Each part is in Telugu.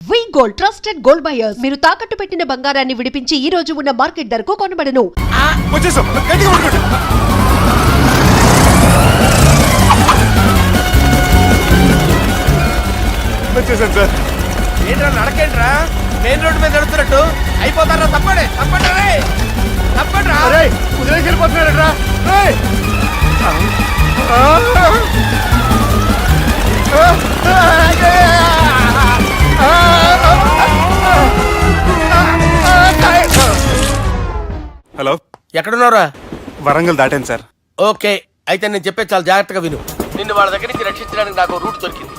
వి గోల్డ్ ట్రస్టెడ్ గోల్డ్ బయర్స్. మీరు తాకట్టు పెట్టిన బంగారాన్ని విడిపించి ఈ రోజు ఉన్న మార్కెట్ ధరకు కొనబడను. ఏంట్రా నడకేంట్రా? మెయిన్ రోడ్డు మీద నడుస్తున్నట్టు అయిపోతారా? తప్పండి తప్పండి తప్పండి వెళ్ళిపోతున్నారా? హలో, ఎక్కడున్నారా? వరంగల్ దాటాను సార్. ఓకే, అయితే నేను చెప్పేది చాలా జాగ్రత్తగా విను. నిన్ను వాళ్ళ దగ్గర నుంచి రక్షించడానికి నాకు రూట్ దొరికింది.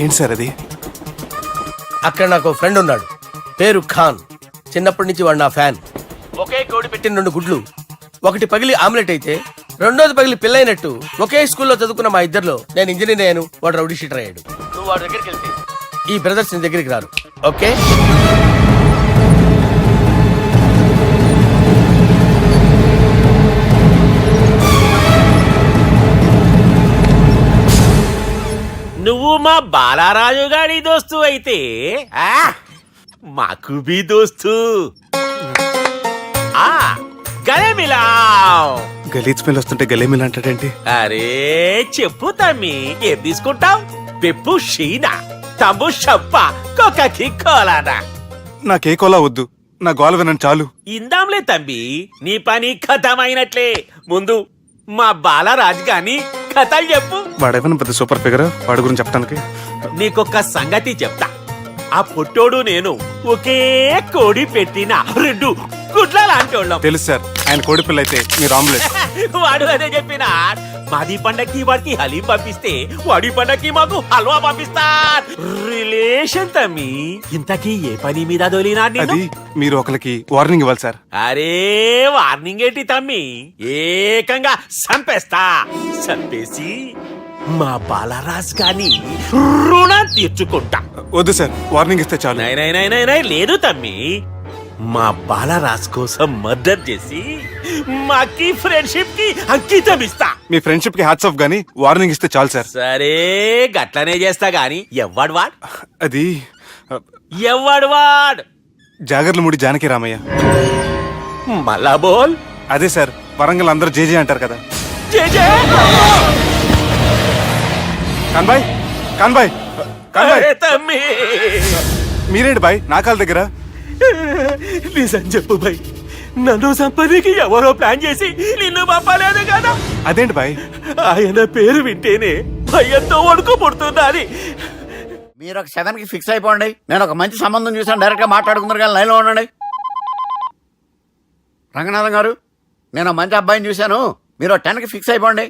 ఏంటి సార్ అది? అక్కడ నాకు ఫ్రెండ్ ఉన్నాడు, పేరు ఖాన్. చిన్నప్పటి నుంచి వాడు నా ఫ్యాన్. ఒకే కోడి పెట్టిన 2 గుడ్లు, ఒకటి పగిలి ఆమ్లెట్ అయితే రెండోది పగిలి పిల్లైనట్టు ఒకే స్కూల్లో చదువుకున్న మా ఇద్దరిలో నేను ఇంజనీర్ అయ్యాను, వాడు రౌడీ షీటర్ అయ్యాడు. నువ్వు వాడి దగ్గరికి వెళ్తే ఈ బ్రదర్స్ నీ దగ్గరికి రారు. ఓకే? నువ్వు మా బాలారాజు గారి దోస్తు అయితే మాకు బి దోస్తు. గలేమిలా గలీజ్ స్మెల్ వస్తుంటే గలేమిలా అంటాడేంటి? అరే చెప్పు తమ్మి, ఏం తీసుకుంటావు? పెప్పు షీనా, తమ్ము షప్ప, కొకకి కోలానా? నాకే కోలా వద్దు, నా గోల వినండి చాలు. ఇందాంలే తమ్మి, నీ పని ఖతమైనట్లే. ముందు మా బాలరాజు గాని కథలు చెప్పు. వాడేమైనా పెద్ద సూపర్ ఫిగర్, వాడి గురించి చెప్పడానికి. నీకొక్క సంగతి చెప్తా. ఆ పొట్టోడు నేను ఒకే కోడి పెట్టిన 2 గుడ్ల లాంటోళ్ళం. తెలుసు సార్, ఆయన కోడి పిల్ల అయితే మీరు ఆమ్లెట్. వాడు అదే చెప్పిన. మాది పండక్కి వాడికి హలీం పంపిస్తే వాడి పండక్కి మాకు హల్వా పంపిస్తా. రిలేషన్ తమ్మి. ఇంతకీ ఏ పని మీద దొలినా? అది మీరు ఒకరికి వార్నింగ్ ఇవ్వాలి సార్. అరే వార్నింగ్ ఏంటి తమ్మి, ఏకంగా సంపేస్తా. సంపేసి మా బాలరాజ్ గాని రుణం తీర్చుకుంటా. వద్దు సార్, వార్నింగ్ ఇస్తే చాలు. నై లేదు తమ్మి, మా బాలరాజ్ కోసం మర్డర్ చేసి మాకి ఫ్రెండ్షిప్ కి అంకితం ఇస్తా. మీ ఫ్రెండ్షిప్ కి హ్యాట్స్ ఆఫ్ గానీ వార్నింగ్ ఇస్తే చాలు సార్. సరే గట్లనే చేస్తా గాని ఎవ్వడు వాడ్? అది ఎవ్వడు వాడ్? జాగర్లమూడి జానకి రామయ్య. మళ్ళా బోల్. అదే సార్, వరంగల్ అందరూ జేజే అంటారు కదా. జేజే కాన్బాయ్, కాన్బాయ్, కాన్బాయ్. తమ్మి మీరేంటి బాయ్ నా కాళ్ళ దగ్గర? నిజం చెప్పు బాయ్, నన్ను సంపదికి ఎవరో ప్లాన్ చేసి నిన్ను పంపలేదు కదా? అదేంటి బాయ్? ఆయన పేరు వింటేనే భయంతో వణుకు పుడుతున్నది. మీరు ఒక 7కి ఫిక్స్ అయిపోండి. నేను ఒక మంచి సంబంధం చూసాను, డైరెక్ట్ గా మాట్లాడుకుందరు కానీ లైన్లో ఉండండి. రంగనాథం గారు, నేను మంచి అబ్బాయిని చూశాను, మీరు 10కి ఫిక్స్ అయిపోండి.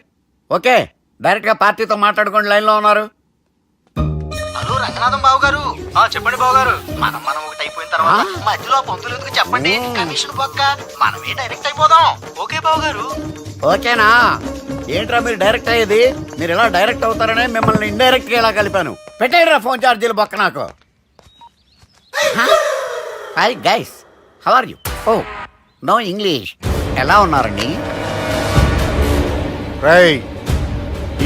ఓకే, డైరెక్ట్ గా పార్టీతో మాట్లాడుకోండి, లైన్లో ఉన్నారు. హలో రంగనాథం బాబు గారు. చెప్పండి బాబు గారు. మనం ఒకటి అయిపోయిన తర్వాత మధ్యలో పొంతులు ఎందుకు చెప్పండి, కమిషన్ పక్క మనమే డైరెక్ట్ అయిపోదాం. ఓకే బాబు గారు. ఓకేనా? ఏంట్రా మీరు డైరెక్ట్ అయ్యేది? మీరు ఇలా డైరెక్ట్ అవుతారనే మిమ్మల్ని ఇండైరెక్ట్ గా ఇలా కలిపాను. పెట్టేయరా ఫోన్ ఛార్జీలు బొక్క నాకు. Hi guys, how are you? Oh no English. ఎలా ఉన్నారండి? రై,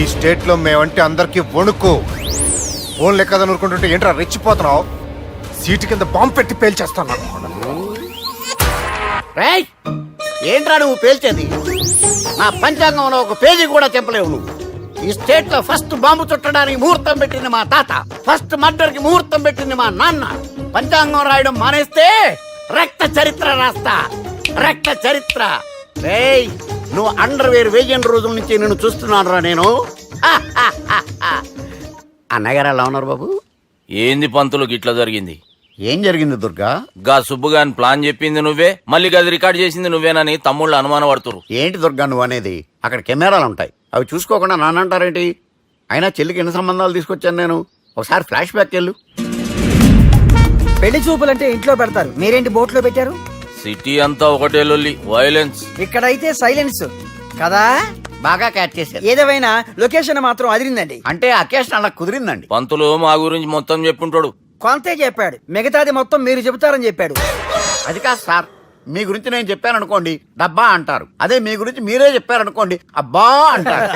ఈ స్టేట్ లో మేమంటే అందరికి వణుకు. ఫోన్ లెక్క అనుకుంటుంటే ఏంట్రా రెచ్చిపోతున్నావు? సీటు కింద బాంబు పెట్టి పేల్చేస్తాను. రేయ్, ఏంట్రా నువ్వు పేల్చేది? నా పంచాంగంలో ఒక పేజీ కూడా చెప్పలేవు నువ్వు. ఈ స్టేట్ లో ఫస్ట్ బాంబు చుట్టడానికి ముహూర్తం పెట్టింది మా తాత, ఫస్ట్ మర్డర్ కి ముహూర్తం పెట్టింది మా నాన్న. పంచాంగం రాయడం మానేస్తే రక్త చరిత్ర రాస్తా, రక్త చరిత్ర. రేయ్, నువ్వు అండర్వేర్ వేయని రోజుల నుంచి నేను చూస్తున్నాను రా నేను. అన్నగారు ఎలా ఉన్నారు బాబు? ఏంది పంతులు గిట్లా జరిగింది? ఏం జరిగింది దుర్గా? గా సుబ్బుగాని ప్లాన్ చెప్పింది నువ్వే, మళ్ళీ గది రికార్డ్ చేసింది నువ్వేనని తమ్ముళ్ళు అనుమాన పడుతురు. ఏంటి దుర్గా నువ్వు అనేది? అక్కడ కెమెరాలు ఉంటాయి, అవి చూసుకోకుండా నానంటారేంటి? అయినా చెల్లికి ఎన్ని సంబంధాలు తీసుకొచ్చాను నేను. ఒకసారి ఫ్లాష్ బ్యాక్ వెళ్ళు. పెళ్లి చూపులంటే ఇంట్లో పెడతారు, మీరేంటి బోట్లో పెట్టారు? సిటీ అంతా ఒకటే లొల్లి, వైలెన్స్. ఇక్కడైతే సైలెన్స్ కదా. బాగా క్యాచ్ చేశారు. ఏదేమైనా లొకేషన్ మాత్రం అదిరిందండి. అంటే అకేషన్ అలా కుదిరిందండి. పంతులు మా గురించి మొత్తం చెప్పుంటాడు. కొంతే చెప్పాడు, మిగతాది మొత్తం మీరు చెబుతారని చెప్పాడు. అది కాదు సార్, మీ గురించి నేను చెప్పాను అనుకోండి డబ్బా అంటారు. అదే మీ గురించి మీరే చెప్పారనుకోండి అబ్బా అంటారు.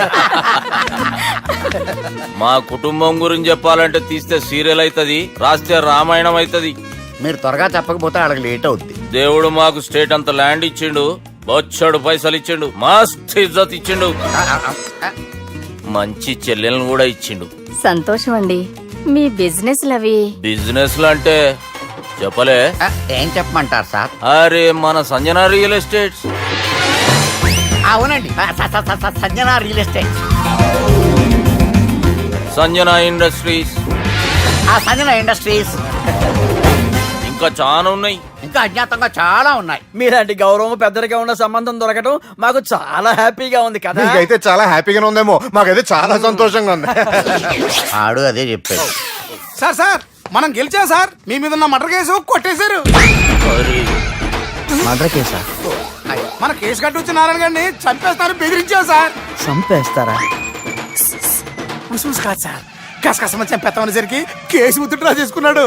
మా కుటుంబం గురించి చెప్పాలంటే తీస్తే సీరియల్ అవుతుంది, రాస్తే రామాయణం అవుతుంది. మీరు త్వరగా చెప్పకపోతే వాళ్ళకి లేట్ అవుద్ది. దేవుడు మాకు స్టేట్ అంత ల్యాండ్ ఇచ్చిండు, బొచ్చడు పైసలు ఇచ్చిండు, మస్త్ ఇజ్జత్ ఇచ్చిండు, మంచి చెల్లెలను కూడా ఇచ్చిండు. సంతోషం అండి. మీ బిజినెస్ లవి బిజినెస్ అంటే చెప్పలే. ఏం చెప్పమంటారు సార్? అరే మన సంజన రియల్ ఎస్టేట్స్. అవునండి, Sanjana real estate, Sanjana industries, Sanjana industries, ఇంకా చాలా ఉన్నాయి. ఇంకా అజ్ఞాతంగా చాలా ఉన్నాయి. మీలాంటి గౌరవం పెద్దరిగా ఉన్న సంబంధం దొరకటం మాకు చాలా హ్యాపీగా ఉంది కదా. మీకైతే చాలా హ్యాపీగానే ఉందేమో, మాకైతే చాలా సంతోషంగా ఉంది. ఆడు అదే చెప్పాడు. సార్ మనం గెలిచాం సార్. మీ మీద ఉన్న మర్డర్ కేసు కొట్టేశారు. మర్డర్ కేసా? మన కేసు కట్టి వచ్చిన నారాయణ గారిని చంపేస్తారు బెదిరించాం సార్. చంపేస్తారా? చూసి కాదు సార్, కసకసమని చంపేస్తామనేసరికి కేసు విత్డ్రా చేసుకున్నాడు.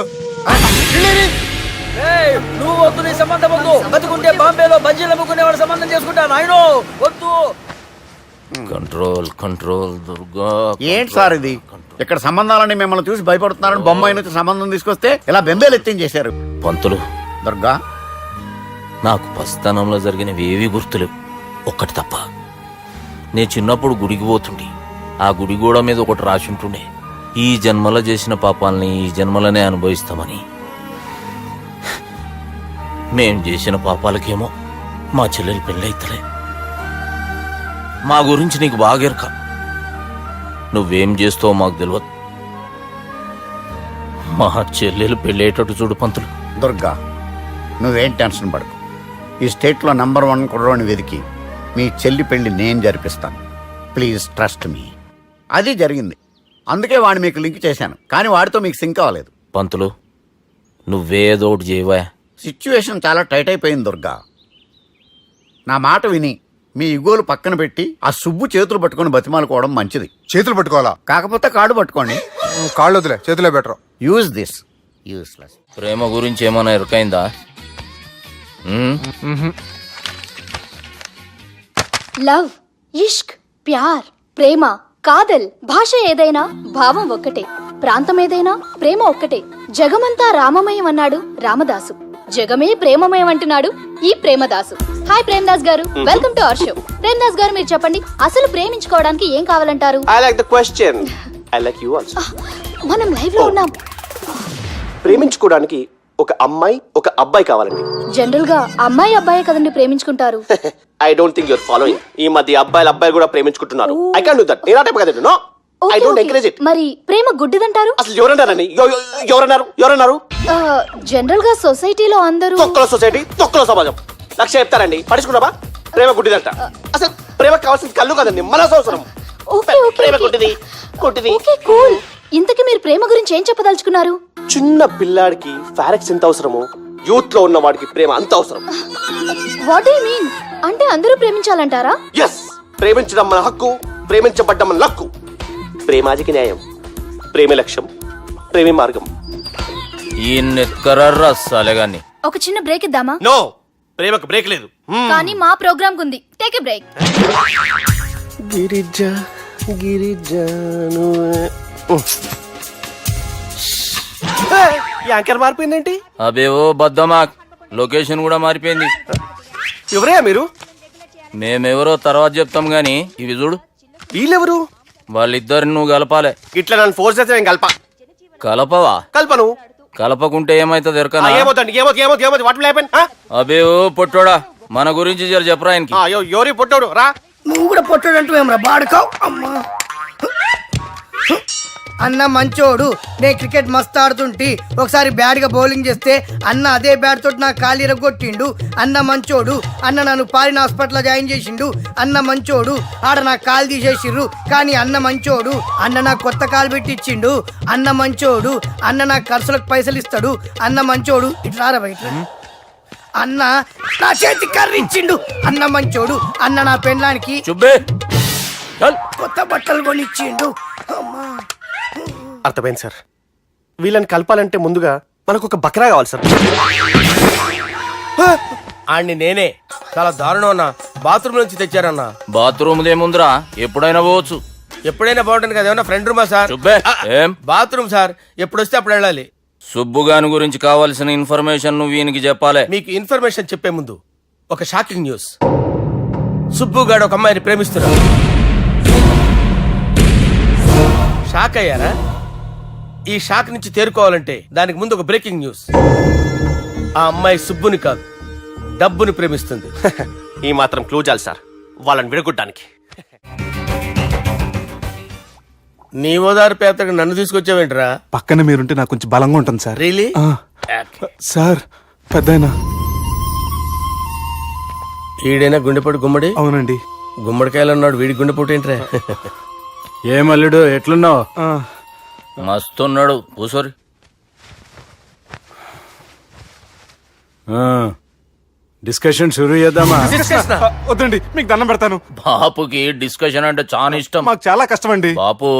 నువ్వు వద్దు, నీ సంబంధం వద్దు. బతుకుంటే బాంబేలో బజ్జీలు అమ్ముకునే వాడు సంబంధం చేసుకుంటా. నాయనో వద్దు. Control control Durga. ఏంటి సార్ ఇది? ఇక్కడ సంబంధాలని మిమ్మల్ని చూసి భయపడుతున్నారని బొమ్మాయి నుంచి సంబంధం తీసుకొస్తే ఇలా బెంబేలు ఎత్తించేశారు. పంతులు, దుర్గా, నాకు పసితనంలో జరిగినవి ఏవి గుర్తులేవు, ఒక్కటి తప్ప. నేను చిన్నప్పుడు గుడికి పోతుండే, ఆ గుడి గోడ మీద ఒకటి రాసి ఉంటుండే, ఈ జన్మలో చేసిన పాపాలని ఈ జన్మలనే అనుభవిస్తామని. మేం చేసిన పాపాలకేమో మా చెల్లెలు పెళ్ళైతలే. మా గురించి నీకు బాగెరక, నువ్వేం చేస్తావో మాకు తెలియదు. మా చెల్లెలు పెళ్ళేటట్టు చూడు పంతులు. దుర్గా, నువ్వేం టెన్షన్ పడకు. ఈ స్టేట్లో నంబర్ 1 కుర్రోని వెతికి మీ చెల్లి పెళ్లి నేను జరిపిస్తాను. Please trust me. అది జరిగింది, అందుకే వాడిని మీకు లింక్ చేశాను. కానీ వాడితో మీకు సింక్ అవ్వలేదు. పంతులు, నువ్వేదోటి చేయవా. సిచ్యువేషన్ చాలా టైట్ అయిపోయింది దుర్గా. నా మాట విని మీ ఇగోలు పక్కన పెట్టి ఆ సుబ్బు చేతులు పట్టుకొని బతిమాలుకోవడం మంచిది. చేతులు పట్టుకోవాలా? కాకపోతే కాడు పట్టుకోండి. కాళ్ళు వదిలే, చేతులే బెటర్. Use this. యూస్లెస్. ప్రేమ గురించి ఏమైనా ఎరకైందా? లవ్, ఇష్క్, ప్యార్, ప్రేమ, కాదల్, భాష ఏదైనా భావం ఒక్కటే, ప్రాంతం ఏదైనా ప్రేమ ఒక్కటే. జగమంతా రామమయం అన్నాడు రామదాసు, జగమే ప్రేమమయం అంటున్నాడు ఈ ప్రేమదాసు. హాయ్ ప్రేమదాస్ గారు, welcome to our show. Premadasa గారు, మీరు చెప్పండి, అసలు ప్రేమించుకోవడానికి ఏం కావాలంటారు? I like the question. I like you also. మనం లైవ్ లో ఉన్నాం. ప్రేమించుకోవడానికి ఒక అమ్మాయి ఒక అబ్బాయి కావాలండి. జనరల్ గా అమ్మాయి అబ్బాయి కదండి ప్రేమించుకుంటారు. I don't think you're following. ఈ మధ్య అబ్బాయిలు కూడా ప్రేమించుకుంటున్నారు. I can't do that. నేను ఆ టైప్ కదండి. No. I don't encourage it. మరి ప్రేమ గుడ్డిదంటారు? అసలు ఎవరన్నారని? ఎవరన్నారు? జనరల్ గా సొసైటీలో అందరూ తొక్కలో సొసైటీ, తొక్కలో సమాజం లక్ష చెప్తారండి. పడుచుకున్నావా? ప్రేమ గుడ్డిదంట. అసలు ప్రేమ కావాల్సిన కళ్ళు కదండి, మనసు అవసరం. ప్రేమ గుడ్డిది. Okay cool. ఇంతకీ మీరు ప్రేమ గురించి ఏం చెప్పదలుచుకున్నారు? చిన్న పిల్లాడికి ఫారెక్స్ ఎంత అవసరమో యూత్ లో ఉన్న వాడికి ప్రేమ అంత అవసరం. What do you mean? అంటే అందరూ ప్రేమించాలంటారా? ఎస్, ప్రేమించడం మన హక్కు, ప్రేమించబడ్డం మన లక్కు. ప్రేమాజికి న్యాయం, ప్రేమే లక్ష్యం, ప్రేమే మార్గం. ఈ నెత్కరర్రా సాలెగాన్ని. ఒక చిన్న బ్రేక్ ఇద్దామా? నో, ప్రేమకు బ్రేక్ లేదు. కానీ మా ప్రోగ్రామ్ కుంది. Take a break. యాంకర్ మారిపోయిందేంటి? అబేవో బద్దమాక్, లొకేషన్ కూడా మారిపోయింది. ఎవరే మీరు? మేమెవరో తర్వాత చెప్తాం గాని ఇవి చూడు. వీళ్ళెవరు? వాళ్ళిద్దరిని నువ్వు కలపాలే. ఇట్లా నన్ను ఫోర్స్ చేస్తే నేను కలపవా? కల్పను. కలపకుంటే ఏమైతుంది ఎరకనా? ఏమవుతుంది? వాటి హ్యాపెన్? అబేవో పొట్టోడా, మన గురించి జర చెప్పరా ఆయనకి. ఎవరి పొట్టాడు రా. నువ్వు కూడా పొట్టాడంటూ ఏమరా బాడుకావు? అమ్మా అన్న మంచోడు. నేను క్రికెట్ మస్తు ఆడుతుంటి, ఒకసారి బ్యాట్ గా బౌలింగ్ చేస్తే అన్న అదే బ్యాట్ తోటి నా కాలు ఇరగొట్టిండు. అన్న మంచోడు. అన్న నన్ను పాలిన హాస్పిటల్ జాయిన్ చేసిండు. అన్న మంచోడు. ఆడ నా కాలు తీసేసిర్రు కానీ అన్న మంచోడు. అన్న నాకు కొత్త కాలు పెట్టి ఇచ్చిండు. అన్న మంచోడు. అన్న నాకు ఖర్చులకు పైసలు ఇస్తాడు. అన్న మంచోడు. ఇట్లా రా బయట. అన్న నా చేతి కర్రీ ఇచ్చిండు. అన్న మంచోడు. అన్న నా పెళ్ళానికి చుబ్బే కొత్త బట్టలు కొనిచ్చిండు. అమ్మా అర్థమైంది సార్. వీళ్ళని కలపాలంటే ముందుగా మనకు ఒక బక్రా కావాలి సార్. ఆడిని నేనే. చాలా దారుణం అన్నా. బాత్రూమ్ నుంచి తెచ్చారన్నా. బాత్రూమ్ దేముందిరా, ఎప్పుడైనా పోవచ్చు. ఎప్పుడైనా బాగుంటుంది కదా. ఏమన్నా ఫ్రెండ్ రూమా సార్? చుబ్బే, ఏం బాత్రూమ్ సార్, ఎప్పుడు వస్తే అప్పుడు వెళ్ళాలి. సుబ్బుగాని గురించి కావాల్సిన ఇన్ఫర్మేషన్ నువ్వు వీనికి చెప్పాలి. మీకు ఇన్ఫర్మేషన్ చెప్పే ముందు ఒక షాకింగ్ న్యూస్. సుబ్బుగాడు ఒక అమ్మాయిని ప్రేమిస్తున్నాడు. షాక్ అయ్యారా? ఈ షాక్ నుంచి తేరుకోవాలంటే దానికి ముందు ఒక బ్రేకింగ్ న్యూస్. ఆ అమ్మాయి సుబ్బుని కాదు, డబ్బుని ప్రేమిస్తుంది. ఈ మాత్రం క్లూ చాలు సార్ వాళ్ళని విడగొట్టడానికి. నీ ఓదారు పేదకు నన్ను తీసుకొచ్చావేంట్రా? పక్కన మీరుంటే నాకు కొంచెం బలంగా ఉంటుంది సార్. రియలీ? సార్ పెద్దయినా. ఈడైనా గుండెపోటు గుమ్మడి? అవునండి. గుమ్మడికాయలు అన్నాడు, వీడి గుండెపోటు ఏంట్రా? ఏమల్లుడు ఎట్లున్నావు? మస్తున్నాడు కూసోరి. డిస్కషన్ షురూ చేద్దామా? Discussion ఆ? వద్దండి, మీకు దండం పెడతాను. బాపుకి డిస్కషన్ అంటే చాలా ఇష్టం. మాకు చాలా కష్టం అండి. బాపు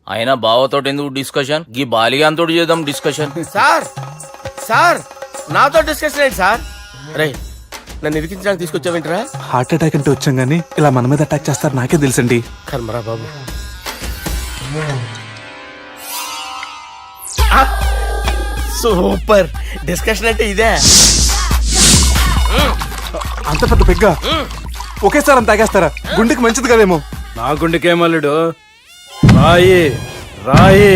అయినా బావతోటి ఎందుకు డిస్కషన్? గీ బాలిగాంతోటి చేద్దాం డిస్కషన్. సార్ సార్ నాతో డిస్కషన్ ఏంటి సార్? రే, నన్ను ఇరికించడానికి తీసుకొచ్చావేంట్రా? హార్ట్ అటాక్ అంటే వచ్చాం గానీ ఇలా మన మీద అటాక్ చేస్తారు నాకే తెలుసండి. కర్మరా బాబు. సూపర్ డిస్కషన్ అంటే ఇదే. అంత పెద్ద పెగ్గ ఒకేసారి అంత తాగేస్తారా? గుండెకి మంచిది కదేమో. నా గుండెకేమల్లుడు రాయి రాయి.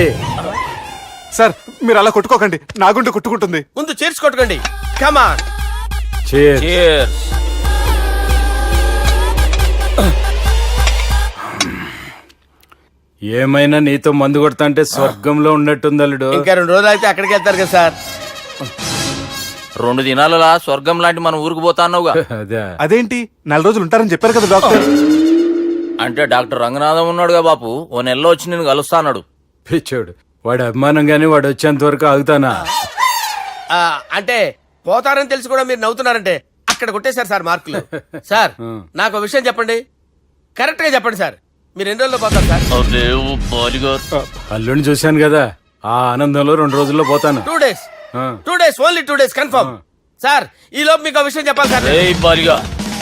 సార్ మీరు అలా కొట్టుకోకండి, నా గుండె కొట్టుకుంటుంది. ముందు చేర్చి కొట్టుకోండి. కమాన్. Cheers. ఏమైనా నీతో మందు కొడతా స్వర్గంలో ఉన్నట్టుంది అల్లుడు. ఇంకా 2 రోజులు అయితే అక్కడికి వెళ్తారు కదా సార్. 2 దినాలలా స్వర్గం లాంటి మన ఊరికి పోతాన్నావుగా. అదేంటి 4 రోజులు ఉంటారని చెప్పారు కదా డాక్టర్. అంటే డాక్టర్ రంగనాథం ఉన్నాడుగా బాపు, ఓ నెలలో వచ్చి నేను కలుస్తాన్నాడు. పిచ్చోడు, వాడి అభిమానం గాని వాడు వచ్చేంత వరకు ఆగుతానా? అంటే పోతారని తెలిసి కూడా మీరు నవ్వుతున్నారంటే అక్కడ కొట్టేశారు సార్ మార్కులు. సార్ నాకు ఒక విషయం చెప్పండి, కరెక్ట్ గా చెప్పండి సార్. మీరు ఎన్ని రోజుల్లో పోతారు సార్? అల్లుడిని చూశాను కదా, ఆ ఆనందంలో 2 రోజుల్లో పోతాను. 2 days. 2 days, only 2 days confirm. Sir ఈ లోపు మీకు ఒక విషయం చెప్పాలి సార్. బాలిగా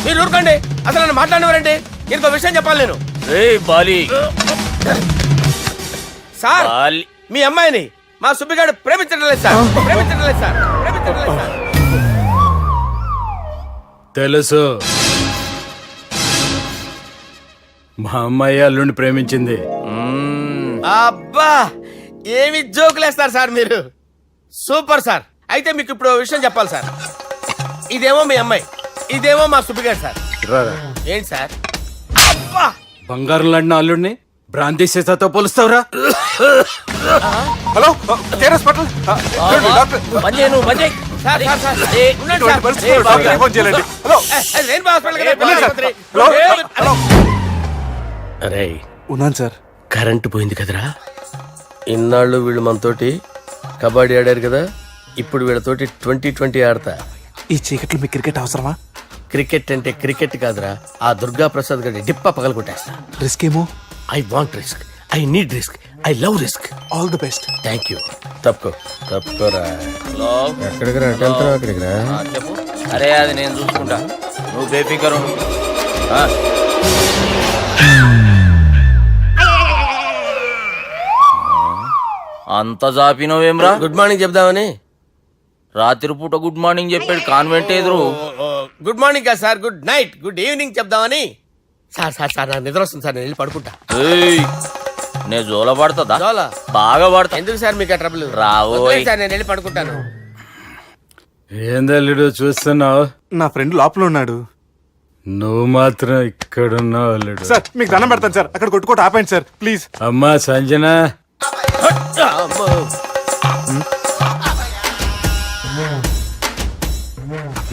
మీరు ఊరుకోండి, అసలు నన్ను మాట్లాడేవారండి. ఇంకో విషయం చెప్పాలి నేను. బాలి సార్ మీ అమ్మాయిని మా సుబ్బిగాడు ప్రేమించడం లేదు సార్. ప్రేమించడం లేదు సార్. ప్రేమించడం లేదు సార్. తెలుసు, మా అమ్మాయి అల్లుడిని ప్రేమించింది. అబ్బా ఏమి జోకులేస్తారు సార్ మీరు. Super sir. అయితే మీకు ఇప్పుడు ఓ విషయం చెప్పాలి సార్. ఇదేమో మీ అమ్మాయి, ఇదేమో మా సుబ్బిగాడు సార్. ఏంటి సార్? అబ్బా బంగారం లాంటి అల్లుడిని భ్రాంతి సీతతో పోలుస్తావురా? Hello hospital sir sir sir ఉండండి సార్. రెయిన్బో హాస్పిటల్ కదా. అరే ఉన్నాను సార్. కరెంటు పోయింది కదరా. ఇన్నాళ్ళు వీళ్ళు మనతోటి కబడ్డీ ఆడారు కదా, ఇప్పుడు వీళ్ళతోటి 2020 ఆడతా. ఈ చీకట్లో మీకు క్రికెట్ అవసరమా? క్రికెట్ అంటే క్రికెట్ కాదురా, ఆ దుర్గా ప్రసాద్ గారి డిప్ప పగల కొట్టేస్తా. రిస్క్ ఏమో. I want risk, I need risk, I love risk. All the best. Thank you. తప్పుకోరా. ఎక్కడికి రా? అక్కడికి రా. చెప్పు. అరే అది నేను చూసుకుంటా, నువ్వు బేఫికరు. అంత జాపినవేమ్రా? గుడ్ మార్నింగ్ చెప్దామని. రాత్రి పూట గుడ్ మార్నింగ్ చెప్పాడు కాన్వెంట్ ఎదురు. గుడ్ మార్నింగ్ కాదు sir, good night, good evening చెప్దామని. సార్ సార్ సార్ నాకు నిద్ర వస్తుంది సార్, నేను వెళ్ళి పడుకుంటా. నేను జోల పడుతుందా? జోల బాగా పడతా. ఎందుకు సార్ మీకు ఆ ట్రబుల్? రావోయ్ సార్ నేను వెళ్ళి పడుకుంటాను. ఏందల్లుడు చూస్తున్నావు? నా ఫ్రెండ్ లోపల ఉన్నాడు, నువ్వు మాత్రం ఇక్కడున్నావు అల్లుడు. సార్ మీకు దండం పెడతాను సార్, అక్కడ కొట్టుకోట ఆపండి సార్ ప్లీజ్. అమ్మా సంజన,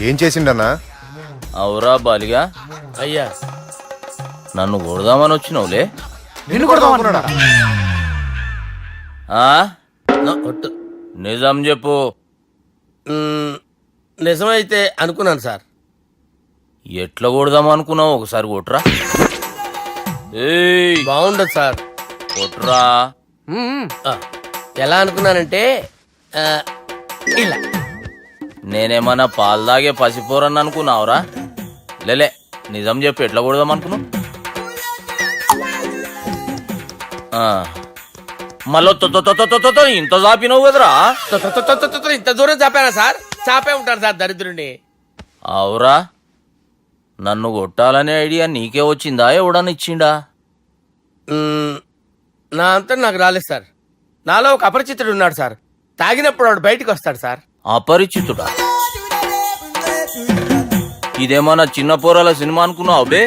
ఏం చేసిండన్నా? అవురా బాలిగా, అయ్యా నన్ను కొడదామని వచ్చినావులే. నిన్ను కొడదామన్నాడా? నిజం చెప్పు. నిజమైతే అనుకున్నాను సార్. ఎట్లా కొడదాం అనుకున్నావు? ఒకసారి కొట్రా. బాగుండదు సార్. కొట్రా. ఎలా అనుకున్నానంటే ఇలా. నేనేమన్నా పాలు తాగే పసిపోరని అనుకున్నావురా? లేలే, నిజం చెప్పి ఎట్లా కొడదాం అనుకున్నావు? మళ్ళీ ఇంత చాపినవు కదరా? ఇంత దూరం చాపానా సార్? చాపే ఉంటాను సార్ దరిద్రుడిని. అవురా, నన్ను కొట్టాలనే ఐడియా నీకే వచ్చిందా? ఎవడన్నా ఇచ్చిండా? నా అంతా నాకు రాలేదు సార్. నాలో ఒక అపరిచితుడు ఉన్నాడు సార్. తాగినప్పుడు వాడు బయటికి వస్తాడు సార్. అపరిచితుడా? ఇదేమన్నా చిన్న పోరాల సినిమా అనుకున్నావు బే?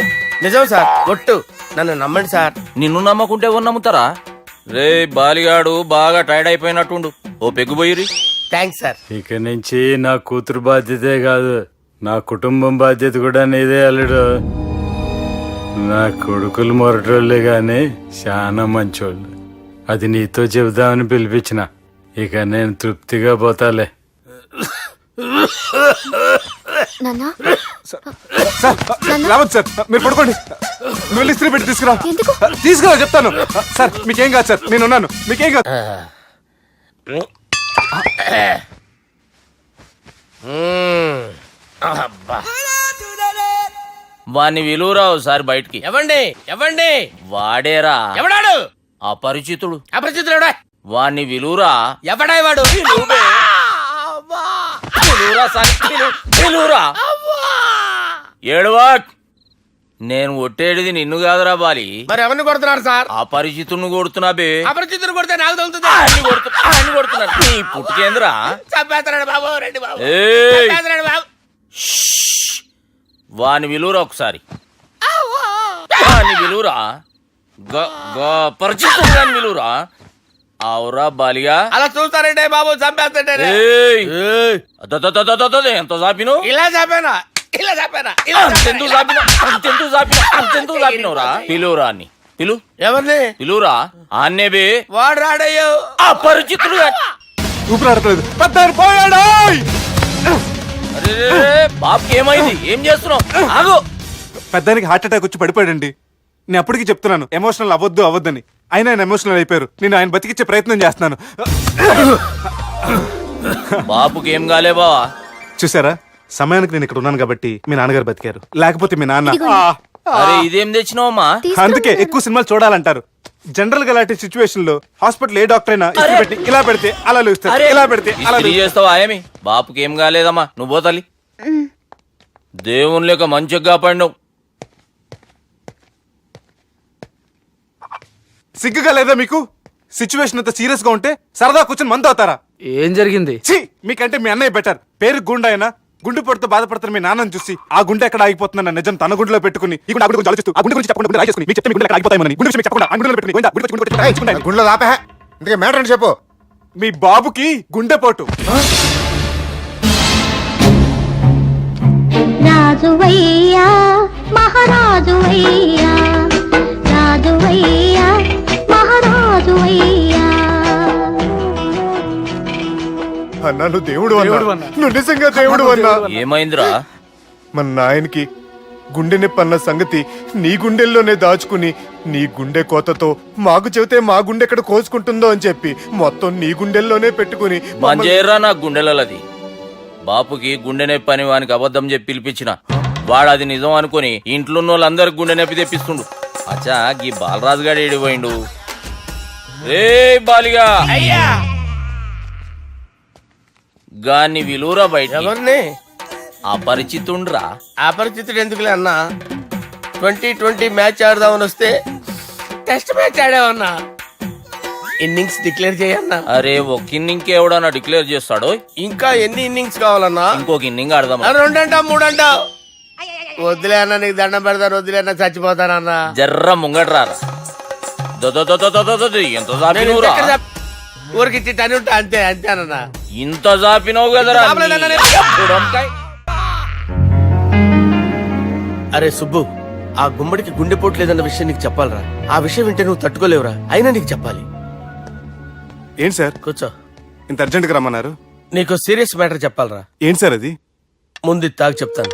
నిజం సార్, ఒట్టు, నన్ను నమ్మండి సార్. నిన్ను నమ్మకుంటే ఎవరు నమ్ముతారా? రే బాలిగాడు బాగా టైర్డ్ అయిపోయినట్టుండు, ఓ పెగ్గుబోయిరి. Thanks sir. ఇక నుంచి నా కూతురు బాధ్యతే కాదు, నా కుటుంబం బాధ్యత కూడా నీదే అల్లుడు. నా కొడుకులు మొరటోళ్ళే గాని చాలా మంచోళ్ళు. అది నీతో చెబుదామని పిలిపించిన. ఇక నేను తృప్తిగా పోతాలే. రావద్దు సార్, మీరు పడుకోండి. నువ్వు ఇస్త్రీ పెట్టి తీసుకురా. తీసుకురా చెప్తాను. సార్ మీకేం కాదు సార్, నేను ఉన్నాను. మీకేం కాదు. వాణ్ణి విలువరావు సార్ బయటికి. ఎవండి ఎవండి? వాడేరా. ఎవడాడు? అపరిచితుడు. అపరిచితుడు ఎవడా? వాణ్ణి విలువరా. ఎవడా వాడు? విలువరా సార్, విలువరా. ఏడవా, నేను కొట్టేడిది నిన్ను కాదురా బాలి. మరి ఎవరిని కొడుతున్నారు సార్? అపరిచితుడిని కొడుతున్నా బే. అపరిచితుడు కొడితే నాకు తగులుతుంది. అన్ని కొడుతున్నారు. నీ పుట్టుకేంద్రా? చంపేస్తున్నాడు బాబు, రండి బాబు. ఏయ్, చంపేస్తున్నాడు బాబు. వాని విలువరా ఒకసారి. వాని విలువరా. పరిచితుడు గాని విలువరా. అవురా బాలిగా. అలా చూస్తారంటే బాబు, చంపేస్తాడే. ఏయ్, ఎంత చాపిను? ఇలా చంపేనా? ఇలా చంపేనా? అంతెందుకు చాపినవురా? పిలువురా అని పిలు. ఎవరిని పిలువురా. ఆన్నే బే. వాడు రాడయ్యో. అపరిచితుడు ఊపిరాడట్లేదు. పోయాడు. బాబుకి ఏమైంది? ఏం చేస్తున్నావు? ఆగు. పెద్దానికి హార్ట్ అటాక్ వచ్చి పడిపోయాడండి. నేను అప్పటికి చెప్తున్నాను ఎమోషనల్ అవ్వద్దని. అయినా ఆయన ఎమోషనల్ అయిపోయారు. నేను ఆయన బతికిచ్చే ప్రయత్నం చేస్తున్నాను. బాబుకి ఏం కాలే బావా? చూసారా, సమయానికి నేను ఇక్కడ ఉన్నాను కాబట్టి మీ నాన్నగారు బతికారు. లేకపోతే మీ నాన్న. అరే ఇదేం తెచ్చినావమ్మా? అందుకే ఎక్కువ సినిమాలు చూడాలంటారు. జనరల్ గా అలాంటి సిచ్యువేషన్ లో హాస్పిటల్ ఏ డాక్టర్ అయినా ఇస్త్రీ పెట్టి ఇలా పెడితే అలా లూస్తారు, ఇలా పెడితే అలా చేస్తావా ఏమి? బాపుకి ఏం కాలేదమ్మా, నువ్వు పోతలి. దేవుని లేక మంచిగా కాపాడినావు. సిగ్గుగా లేదా మీకు? సిచ్యువేషన్ అంత సీరియస్ గా ఉంటే సరదా కూర్చొని మందు అవుతారా? ఏం జరిగింది? మీకంటే మీ అన్నయ్య బెటర్. పేరు గుండె అయినా గుండె పొడితో బాధపడుతున్న మీ నాన్నని చూసి ఆ గుండె ఎక్కడ ఆగిపోతుందన్న నిజం తన గుండెలో పెట్టుకుని ఈ గుండె గురించి ఆలోచిస్తూ ఆ గుండె గురించి చెప్పకుండా గుండె రాజేసుకుని మీకు చెప్తే మీ గుండె ఎక్కడ ఆగిపోతాయని గుండె విషయం చెప్పకుండా ఆ గుండెలో పెట్టుకుని గుండెలో ఆపే. ఇందుకే మ్యాటర్ అని చెప్పు. మీ బాబుకి గుండెపోటు. రాజువయ్యా మహారాజువయ్యా, రాజువయ్యా మహారాజువయ్యా. అన్నా నువ్వు దేవుడు అన్నా. నువ్వు నిజంగా దేవుడు అన్నా. ఏమైందిరా? మన నాయనకి గుండె నొప్పి అన్న సంగతి నీ గుండెల్లోనే దాచుకుని నీ గుండె కోతతో మాకు చెబితే మా గుండె ఎక్కడ కోసుకుంటుందో అని చెప్పి మొత్తం నీ గుండెల్లోనే పెట్టుకుని మంజేరా నా గుండెలది. బాపుకి గుండె నొప్పి అని వానికి అబద్ధం చెప్పి పిలిపించిన వాడు అది నిజం అనుకుని ఇంట్లో ఉన్న వాళ్ళందరికి గుండె నొప్పి తెప్పిస్తుండు. అచ్చా గీ బాలరాజు గారు ఏడిపోయిండు. రే బాలిగా, అయ్యా గాన్ని విలువరా బయట. ఎవరిని? అపరిచితుండ్రా. అపరిచితుడు ఎందుకులే అన్నా. 2020 మ్యాచ్ ఆడదామని వస్తే టెస్ట్ మ్యాచ్ ఆడామన్నా. ఇన్నింగ్స్ డిక్లేర్ చేయన్నా. అరే ఒక ఇన్నింగ్ ఎవడన్నా డిక్లేర్ చేస్తాడో? ఇంకా ఎన్ని ఇన్నింగ్స్ కావాలన్నా? ఇంకొక ఇన్నింగ్ ఆడదాం. 2 అంటావు 3 అంటావు. వద్దులే అన్న, నీకు దండం పెడతాను. వద్దులే అన్న, చచ్చిపోతానన్నా. జర్ర ముంగట్రా. ఎంత జాపినవురా? ఊరికి టని ఉంటా అంతే అంతేనన్నా. ఇంత జాపినవు కదరా. అరే సుబ్బు, ఆ గుమ్మడికి గుండెపోటు లేదన్న విషయం నీకు చెప్పాలరా. ఆ విషయం వింటే నువ్వు తట్టుకోలేవురా. అయినా నీకు చెప్పాలి. ఏంటి సార్? కూర్చో. ఇంత అర్జెంట్ గా రమ్మన్నారు? నీకు సీరియస్ మ్యాటర్ చెప్పాలరా. ఏంటి సార్ అది? ముందు తాగు చెప్తాను.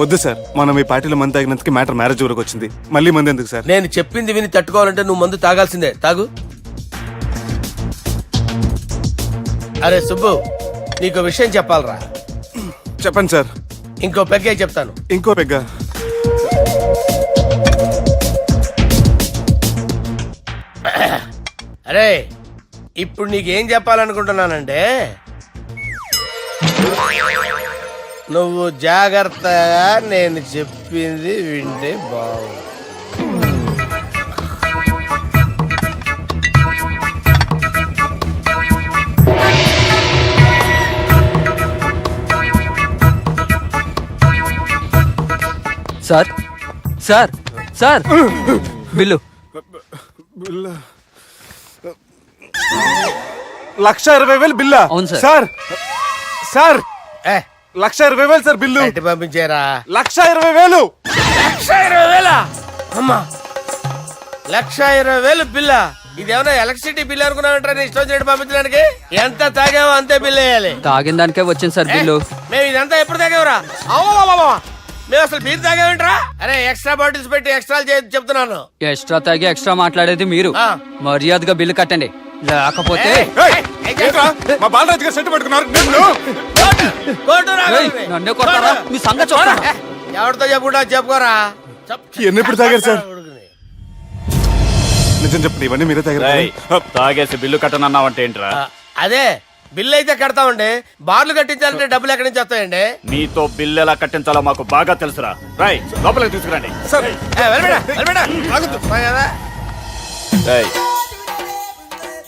వద్దు సార్, మనం ఈ పార్టీలో మంది తాగినందుకు మ్యాటర్ మ్యారేజ్ వరకు వచ్చింది. మళ్ళీ మంది ఎందుకు సార్? నేను చెప్పింది విని తట్టుకోవాలంటే నువ్వు మందు తాగాల్సిందే. తాగు. అరే సుబ్బు, నీకు విషయం చెప్పాలరా. చెప్పండి సార్. ఇంకో పెగ్గే చెప్తాను. ఇంకో పెగ్గ. అరే ఇప్పుడు నీకేం చెప్పాలనుకుంటున్నానంటే, నువ్వు జాగ్రత్తగా నేను చెప్పింది వింటే బాగుంది. Sir sir sir bill. 1,20,000 బిల్లా? అవును సార్. సార్ సార్ ఏ 1,20,000 సార్ బిల్లు. బయట పంపించారా? 1,20,000. 1,20,000 అమ్మా, 1,20,000 బిల్లా? ఇదేమన్నా ఎలక్ట్రిసిటీ బిల్ అనుకున్నామంటారా? నీ ఇష్టం చేయడం పంపించడానికి ఎంత తాగావో అంతే బిల్ వేయాలి. తాగిన దానికే వచ్చింది సార్ బిల్లు. మేము ఇదంతా ఎప్పుడు తాగేవరా? మేము అసలు బీర్ తాగేమంటారా? అరే ఎక్స్ట్రా బాటిల్స్ పెట్టి ఎక్స్ట్రా చెప్తున్నాను. ఎక్స్ట్రా తాగి ఎక్స్ట్రా మాట్లాడేది మీరు. ఆ. మర్యాదగా బిల్లు కట్టండి, లేకపోతే ఏయ్, ఏంట్రా? మా బాలరాజు గారు సెట్ పట్టుకున్నారు. నన్నే కొడతారా? మీ సంగతి చూడరా? ఎవరితో చెప్పుకుంటా చెప్పుకోరా. ఎన్నెప్పుడు తాగారు సార్? నిజం చెప్పండి, ఇవన్నీ మీరే తాగారు. తాగేసి బిల్లు కట్టనన్నావంటే ఏంట్రా? అదే బిల్లు అయితే కడతామండి, బార్లు కట్టించాలంటే డబ్బులు ఎక్కడి నుంచి వస్తాయండి? నీతో బిల్లు ఎలా కట్టించాలో మాకు బాగా తెలుసురా. రై లోపలికి తీసుకురండి. సార్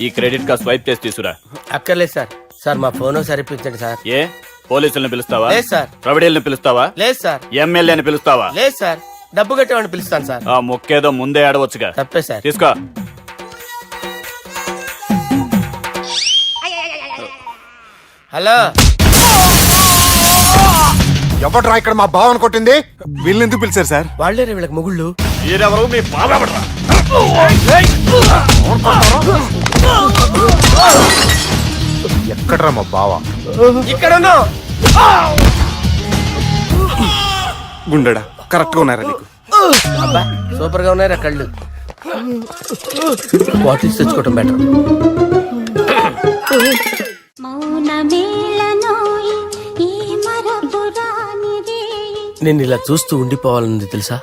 ఈ క్రెడిట్ కార్డ్ స్వైప్ చేసి తీసుకురా. అక్కర్లేదు సార్. సార్ మా ఫోన్ సరిపించండి సార్. ఏ పోలీసులను పిలుస్తావా? లేదు సార్. ప్రొవిడీలను పిలుస్తావా? లేదు సార్. ఎమ్మెల్యేని పిలుస్తావా? లేదు సార్. డబ్బు కట్టేవాడిని పిలుస్తాను సార్. ఆ మొక్కేదో ముందే ఆడవచ్చుగా. తప్పే సార్. తీసుకో. హలో, ఎవడ్రా ఇక్కడ మా బావని కొట్టింది? వీళ్ళని ఎందుకు పిలిచారు సార్? వాళ్ళే వీళ్ళకి మొగుళ్ళు. మీరెవరు? మీ బాబా. ఎక్కడ్రా మా బావ? ఇక్కడ ఉన్నావు. గుండెడా కరెక్ట్ గా ఉన్నారా నీకు? అబ్బా సూపర్ గా ఉన్నారా కళ్ళు. బాటిల్స్ తెచ్చుకోవటం బెటర్. నేను ఇలా చూస్తూ ఉండిపోవాలనుంది తెలుసా?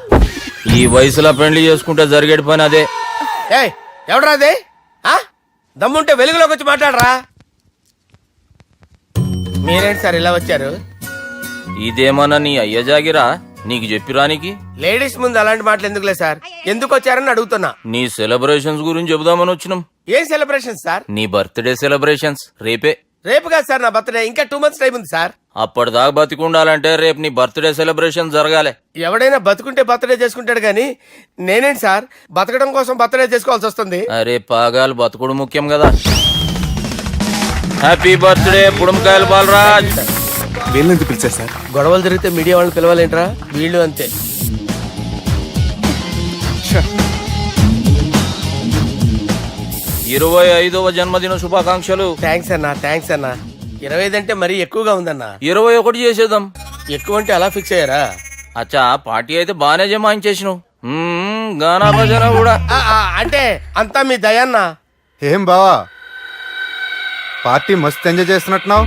ఈ వయసులో పెళ్లి చేసుకుంటే జరిగేటి పని అదే. ఏయ్ ఎవడ్రా అదే? దమ్ముంటే వెలుగులోకి వచ్చి మాట్లాడరా. మీరేంటి సార్ ఇలా వచ్చారు? ఇదేమన్నా నీ అయ్య జాగిరా నీకు చెప్పిరానికి? లేడీస్ ముందు అలాంటి మాటలు ఎందుకులే సార్. ఎందుకు వచ్చారని అడుగుతున్నా. నీ సెలబ్రేషన్స్ గురించి చెబుదామని వచ్చినాం. ఏం సెలబ్రేషన్ సార్? నీ బర్త్డే సెలబ్రేషన్స్ రేపే. రేపు కాదు సార్ నా బర్త్డే, ఇంకా 2 months టైం ఉంది సార్. అప్పటిదాకా బతికుండాలంటే రేపు నీ బర్త్డే సెలబ్రేషన్ జరగాలి. ఎవడైనా బతుకుంటే బర్త్డే చేసుకుంటాడు గానీ నేనేంటి సార్ బతకడం కోసం బర్త్డే చేసుకోవాల్సి వస్తుంది? అరే పాగాలు బతుకుడు ముఖ్యం కదా. హ్యాపీ బర్త్డే పుడుమకాయలు బాలరాజ్. వీళ్ళని ఎందుకు పిలిచారు సార్? గొడవలు జరిగితే మీడియా వాళ్ళని పిలవాలేంట్రా? వీళ్ళు అంతే. 25వ జన్మదిన శుభాకాంక్షలు. థ్యాంక్స్ అన్నా, థ్యాంక్స్ అన్నా. 25 అంటే మరీ ఎక్కువగా ఉందన్నా. 21 చేసేద్దాం. ఎక్కువ అంటే అలా ఫిక్స్ అయ్యారా? అచ్చా పార్టీ అయితే బానే జమాయించేసినావు. గానా భజన కూడా. అంటే అంతా మీ దయన్నా. ఏం బావా పార్టీ మస్తు ఎంజాయ్ చేస్తున్నట్టున్నావు.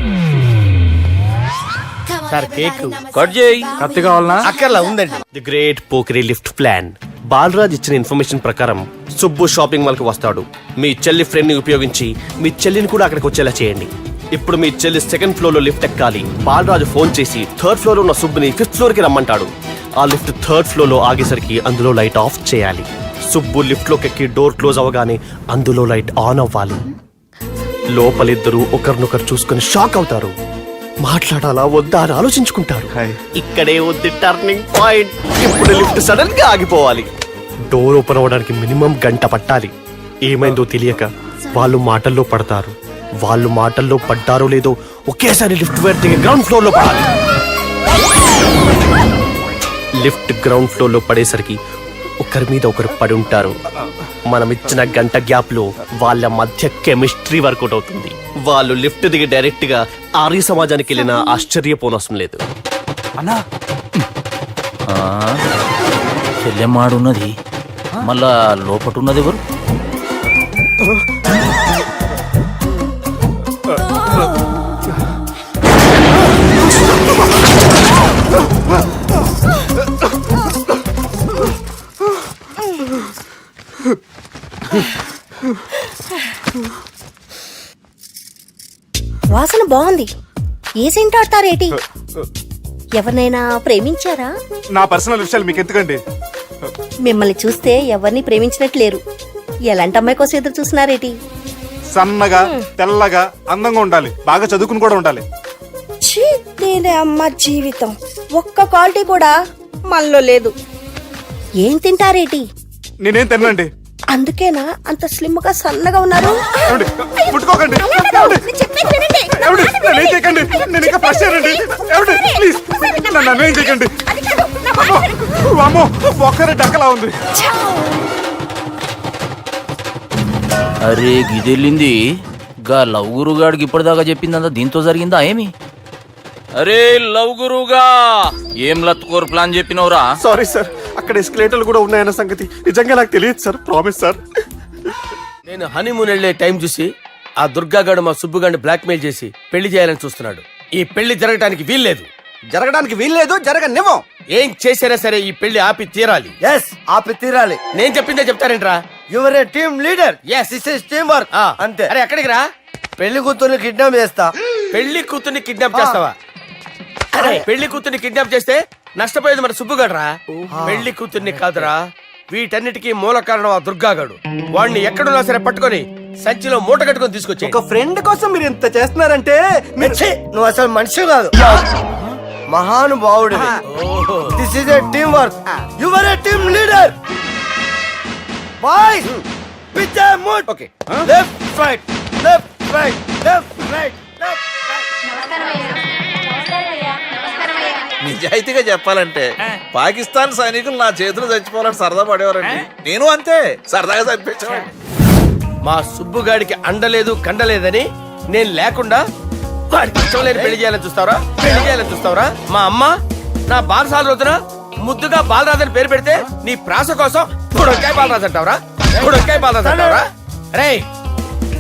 సార్ కేక్ కట్ చేయి. కత్తి కావాలనా? అక్కర్లా ఉందండి. ది గ్రేట్ పోకరీ లిఫ్ట్ ప్లాన్. బాలరాజ్ ఇచ్చిన ఇన్ఫర్మేషన్ ప్రకారం సుబ్బు షాపింగ్ మాల్ కి వస్తాడు. మీ చెల్లి ఫ్రెండ్ ని ఉపయోగించి మీ చెల్లిని కూడా అక్కడికి వచ్చేలా చేయండి. ఇప్పుడు మీ చెల్లి 2nd ఫ్లోర్ లో లిఫ్ట్ ఎక్కాలి. బాలరాజు ఫోన్ చేసి 3rd ఫ్లోర్ లో ఉన్న సుబ్బుని 5th ఫ్లోర్ కి రమ్మంటాడు. ఆ లిఫ్ట్ 3rd ఫ్లోర్ లో ఆగేసరికి అందులో లైట్ ఆఫ్ చేయాలి. సుబ్బు లిఫ్ట్ లోకి ఎక్కి డోర్ క్లోజ్ అవగానే అందులో లైట్ ఆన్ అవ్వాలి. లోపలిద్దరూ ఒకరినొకరు చూసుకుని షాక్ అవుతారు. మాట్లాడాలా వద్దా అని ఆలోచించుకుంటారు. ఇక్కడే ఉంది టర్నింగ్ పాయింట్. ఇప్పుడు లిఫ్ట్ సడన్ గా ఆగిపోవాలి. డోర్ ఓపెన్ అవ్వడానికి మినిమం గంట పట్టాలి. ఏమైందో తెలియక వాళ్ళు మాటల్లో పడతారు. వాళ్ళు మాటల్లో పడ్డారో లేదో ఒకేసారి లిఫ్ట్ వేర్తిగా గ్రౌండ్ ఫ్లోర్ లో పడాలి. లిఫ్ట్ గ్రౌండ్ ఫ్లోర్ లో పడేసరికి ఒకరి మీద ఒకరు పడి ఉంటారు. మనం ఇచ్చిన గంట గ్యాప్ లో వాళ్ళ మధ్య కెమిస్ట్రీ వర్కౌట్ అవుతుంది. వాళ్ళు లిఫ్ట్ దిగి డైరెక్ట్ గా ఆర్య సమాజానికి వెళ్ళినా ఆశ్చర్యపోనవసరం లేదు. అన్నా చెల్లెమ్మాడున్నది, మళ్ళా లోపటున్నది ఎవరు? బాగుంది. ఏ సెంట్ ఆడతారేటి? ఎవరినైనా ప్రేమించారా? నా పర్సనల్ విషయాలు మీకు ఎందుకండి? మిమ్మల్ని చూస్తే ఎవరిని ప్రేమించినట్లేరు. ఎలాంటి అమ్మాయి కోసం ఎదురు చూస్తున్నారేటి? సన్నగా తెల్లగా అందంగా ఉండాలి, బాగా చదువుకుని కూడా ఉండాలి. ఛీ, దీని అమ్మ జీవితం ఒక్క క్వాలిటీ కూడా మనలో లేదు. ఏం తింటారేటి? నేనేం తినండి. అందుకేనా అంత స్లిమ్ గా సన్నగా ఉన్నారు? ఏమండి? ముట్టుకోకండి. ఏమండి? నన్నేం చేయకండి. నేను ఇంకా ఫ్రెష్ అయ్యానండి. ఏమండి? ప్లీజ్ నన్నేం చేయకండి. అమ్మో, ఒక్కరే డక్కలా ఉంది. అరే గిదెళ్ళింది గా లవ్ గురుగాడికి ఇప్పటిదాకా చెప్పిందంతా దీంతో జరిగిందా ఏమి? అరే లవ్ గురుగా ఏం లత్కోరు ప్లాన్ చెప్పినవురా? సారీ సార్, అక్కడ ఎస్కలేటర్లు కూడా ఉన్నాయన్న సంగతి నిజంగా నాకు తెలియదు సార్. Promise sir. నేను హనీమూన్ వెళ్లే టైం చూసి ఆ దుర్గాగాడు మా సుబ్బుగాడిని బ్లాక్మెయిల్ చేసి పెళ్లి చేయాలని చూస్తున్నాడు. ఈ పెళ్లి జరగడానికి వీల్లేదు. జరగడానికి వీల్లేదు, జరగనివ్వం. ఏం చేసినా సరే ఈ పెళ్లి ఆపి తీరాలి. ఎస్, ఆపి తీరాలి. నేను చెప్పిందే చెప్తారేంట్రా? Your A team leader. Yes. This is team work. అంతే. అరే ఎక్కడికి రా? పెళ్లి కూతుర్ని కిడ్నాప్ చేస్తా. పెళ్లి కూతుర్ని కిడ్నాప్ చేస్తావా? అరే పెళ్లి కూతుర్ని కిడ్నాప్ చేస్తే నష్టపోయేది మన సుబ్బుగాడురా. పెళ్లి కూతుర్ని కాదురా, వీటన్నిటికీ మూల కారణం ఆ దుర్గాగాడు. వాడిని ఎక్కడున్నా సరే పట్టుకొని సంచిలో మూట కట్టుకొని తీసుకొచ్చి ఒక ఫ్రెండ్ కోసం మీరు ఇంత చేస్తున్నారంటే నువ్వు అసలు మనిషి కాదు, మహానుభావుడు. This is a team work. Your A team leader. Boys, pitch A mood. Okay left right, left right, left right, left right. నిజాయితీగా చెప్పాలంటే పాకిస్తాన్ సైనికులు నా చేతులు చచ్చిపోవాలని సరదా పడేవారండి. నేను అంతే సరదాగా చనిపించేవాడిని. మా సుబ్బుగాడికి అండలేదు కండలేదని నేను లేకుండా వాడికి ఇష్టం లేని పెళ్లి చేయాలని చూస్తావరా? పెళ్లి చేయాలని చూస్తావరా? మా అమ్మ నా బాలసాల రోజున ముద్దుగా బాలరాజు అని పేరు పెడితే నీ ప్రాస కోసం గుడొక్కాయ బాలరాజు అంటావరా? గుడొక్కాయ బాలరాజు అంటావరా? రే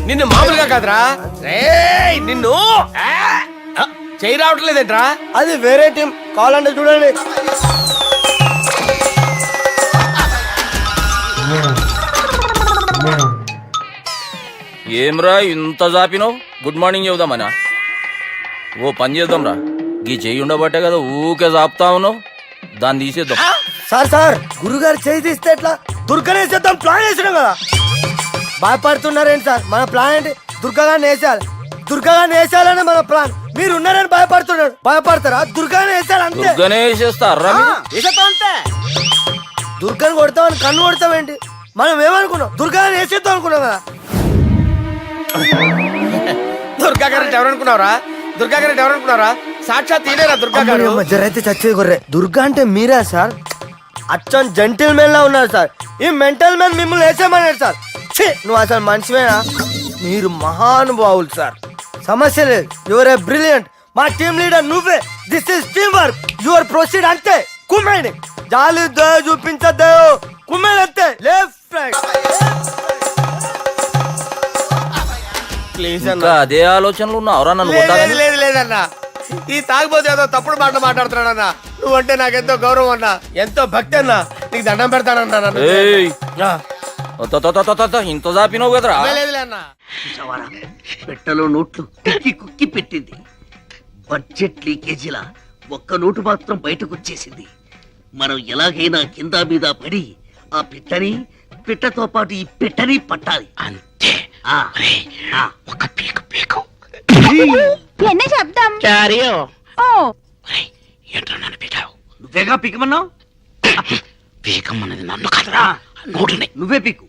నిన్ను మామూలుగా కాదురా, రే నిన్ను చేయి రావట్లేదేంట్రా? అది వేరే టీం, కావాలంటే చూడండి. ఏమ్రా ఇంత జాపినావు? Good morning చెబుదామనా? ఓ పని చేద్దాం రా, గీ చెయ్యి ఉండబట్టే కదా ఊకే జాపుతా ఉన్నావు, దాన్ని తీసేద్దాం. సార్ సార్, గురుగారు చేయి తీస్తే ఎట్లా? దుర్గనేసేద్దాం ప్లాన్ వేసినాం కదా. భయపడుతున్నారేంటి సార్? మన ప్లాన్ ఏంటి? దుర్గాగాన్ని వేసేయాలి. దుర్గాగాన్ని వేసేయాలని మన ప్లాన్. మీరు ఉన్నారని భయపడుతున్నాడు. భయపడతారా? దుర్గాని వేసేయాలి అంతే. దుర్గనే వేసేస్తారా? వేసేద్దాం అంతే. దుర్గాని కొడతామని కన్ను కొడతామేంటి? మనం ఏమనుకున్నాం? దుర్గాని వేసేద్దాం అనుకున్నాం కదా. దుర్గా గారు ఎవరనుకున్నారా? దుర్గా గారు ఎవరనుకున్నారా? సాక్షాత్ తీరేరా దుర్గా గారు. జరైతే చచ్చేది గొర్రె. దుర్గా అంటే మీరా సార్? అచ్చం జెంటిల్ మెన్ లా ఉన్నారు సార్. ఈ మెంటల్ మెన్ మిమ్మల్ని వేసేమన్నాడు సార్. ఛీ, నువ్వు అసలు మనిషివేనా? మీరు మహానుభావులు సార్, సమస్య లేదు. Your a brilliant. మా టీమ్ లీడర్ నువ్వే. This is team work. Your proceed అంతే. కుమ్మేని జాలి దయ చూపించద్దు. కుమ్మేని అంతే. Left right. ప్లీజ్ ఇంకా అదే ఆలోచనలు ఉన్నావురా నన్ను కొట్టాలని? లేదు లేదన్నా, ఈ తాగిపోతే ఏదో తప్పుడు మాటలు మాట్లాడుతున్నాడన్నా. నువ్వంటే నాకెంతో గౌరవం అన్నా, ఎంతో భక్తి అన్నా. నీకు దండం పెడతానన్నా. ఏయ్, ఇంత జాపినావు కదరా? లేదులే అన్నా. పెట్టలో నోట్లు కుక్కి కుక్కి పెట్టింది. బడ్జెట్ లీకేజీలా ఒక్క నోటు మాత్రం బయటకు వచ్చేసింది. మనం ఎలాగైనా కింద మీద పడి ఆ పిట్టతో పాటు ఈ పెట్టని పట్టాలి అంతే. ఒక పీకు పీకు ఎన్న శబ్దం? ఏంట్రా నన్ను పీకావు? నువ్వేగా పీకమన్నావు. పీకమన్నది నన్ను కాదురా, నోటుని. నువ్వే పీకు.